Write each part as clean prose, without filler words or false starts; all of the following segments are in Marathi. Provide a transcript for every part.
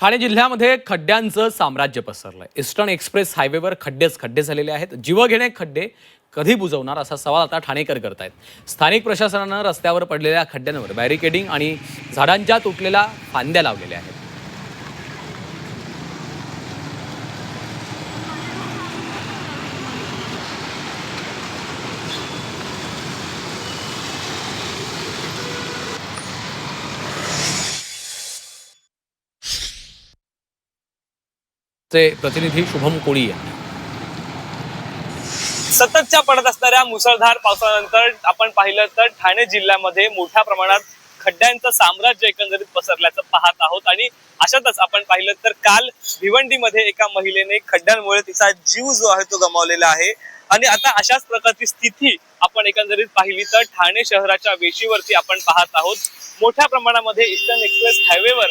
ठाणे जिल्ह्यामध्ये खड्ड्यांचं साम्राज्य पसरलंय। ईस्टर्न एक्सप्रेस हायवेवर खड्डेच खड्डे झालेले आहेत। जीवघेणे खड्डे कधी बुजवणार असा सवाल आता ठाणेकर करतायत। स्थानिक प्रशासनानं रस्त्यावर पडलेल्या खड्ड्यांवर बॅरिकेडिंग आणि झाडांच्या तुटलेल्या फांद्या लावलेल्या आहेत। चे प्रतिनिधी शुभम कोळी यांनी सततच्या पडत असणाऱ्या मुसळधार पावसानंतर आपण पाहिलं तर ठाणे जिल्ह्यामध्ये मोठ्या प्रमाणात खड्ड्यांचं साम्राज्य एकंदरीत पसरल्याचं पाहत आहोत। आणि अशातच आपण पाहिलं तर काल भिवंडीमध्ये एका महिलेने खड्ड्यांमुळे तिचा जीव जो आहे तो गमावलेला आहे। आणि आता अशाच प्रकारची स्थिती आपण एकंदरीत पाहिली तर ठाणे शहराच्या वेशीवरती आपण पाहत आहोत। मोठ्या प्रमाणामध्ये ईस्टर्न एक्सप्रेस हायवेवर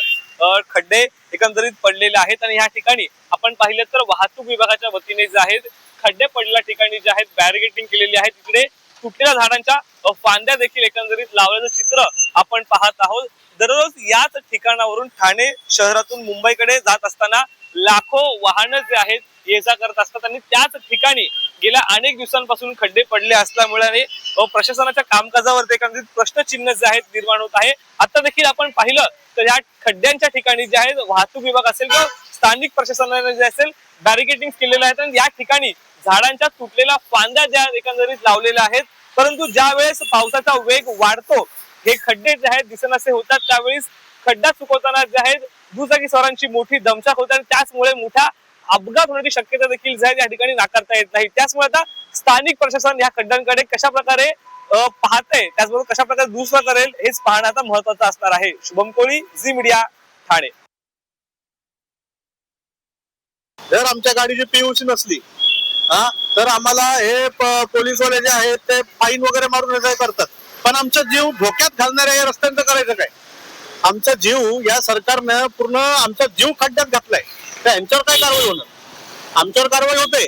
खड्डे एकंदरीत पडलेले आहेत। आणि या ठिकाणी आपण पाहिलं तर वाहतूक विभागाच्या वतीने जे आहेत खड्डे पडलेल्या ठिकाणी जे आहेत बॅरिकेडिंग केलेली आहे। तिकडे तुटलेल्या झाडांच्या फांद्या देखील एकंदरीत लावल्याचं चित्र आपण पाहत आहोत। दररोज याच ठिकाणावरून ठाणे शहरातून मुंबईकडे जात असताना लाखो वाहनं जे आहेत ये जा करत असतात। आणि त्याच ठिकाणी गेल्या अनेक दिवसांपासून खड्डे पडले असल्यामुळे प्रशासनाच्या कामकाजावर एकंदरीत प्रश्नचिन्ह जे आहेत निर्माण होत आहे। आता देखील आपण पाहिलं तर या खड्ड्यांच्या ठिकाणी जे आहेत वाहतूक विभाग असेल किंवा स्थानिक प्रशासनाने जे असेल बॅरिकेडिंग केलेलं आहे। आणि या ठिकाणी झाडांच्या तुटलेल्या फांद्या ज्या एकंदरीत लावलेल्या आहेत। परंतु ज्या वेळेस पावसाचा वेग वाढतो हे खड्डे जे आहेत दिसेनासे होतात त्यावेळेस खड्डा चुकवताना जे आहेत दुचाकी स्वारांची मोठी दमछाक होते आणि त्याचमुळे मोठा अपघात होण्याची शक्यता देखील जे आहे या ठिकाणी नाकारता येत नाही। त्याचमुळे आता स्थानिक प्रशासन या खड्ड्यांकडे कशा प्रकारे पाहतंय त्याचबरोबर कशा प्रकारे दुरुस्त करेल हेच पाहणं आता महत्वाचं असणार आहे। शुभम कोळी, झी मीडिया, ठाणे। जर आमच्या गाडीची पीयूसी नसली तर आम्हाला हे पोलीसवाले जे आहेत ते फाईन वगैरे मारून हे करतात। पण आमचा जीव धोक्यात घालणाऱ्या या रस्त्यांचं करायचं काय? आमचा जीव या सरकारनं पूर्ण आमचा जीव खड्ड्यात घातलाय तर यांच्यावर काय कारवाई होणार? आमच्यावर कारवाई होते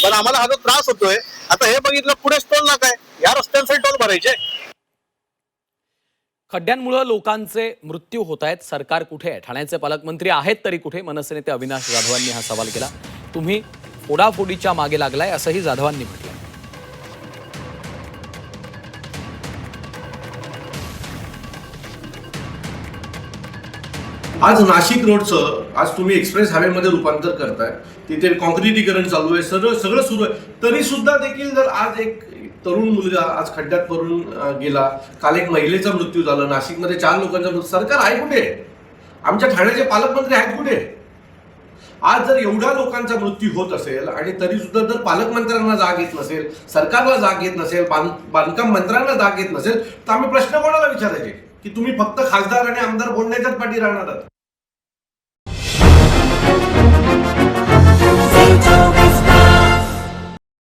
पण आम्हाला हा जो त्रास होतोय आता हे बघितलं पुढेच टोल नाका आहे, या रस्त्यांसाठी टोल भरायचे। खड्ड्यांमुळे लोकांचे मृत्यू होत आहेत, सरकार कुठे आहे? ठाण्याचे पालकमंत्री आहेत तरी कुठे? मनसे नेते अविनाश जाधवांनी हा सवाल केला। तुम्ही फोडाफोडीच्या मागे लागलाय असंही जाधवांनी म्हटलं। आज नाशिक रोडचं आज तुम्ही एक्सप्रेस हायवेमध्ये रूपांतर करताय, तिथे कॉन्क्रिटीकरण चालू आहे, सगळं सुरू आहे, तरी सुद्धा देखील जर आज एक तरुण मुलगा आज खड्ड्यात पडून गेला, काल एक महिलेचा मृत्यू झाला, नाशिकमध्ये 4 लोकांचा मृत्यू, सरकार आहे कुठे? आमच्या ठाण्याचे पालकमंत्री आहेत कुठे? आज जर एवढ्या लोकांचा मृत्यू होत असेल आणि तरी सुद्धा जर पालकमंत्र्यांना जाग येत नसेल, सरकारला जाग येत नसेल, बांधकाम मंत्र्यांना जाग येत नसेल, तर आम्ही प्रश्न कोणाला विचारायचे की तुम्ही फक्त खासदार आणि आमदार बोलण्याच्याच पाठी राहणार आहात?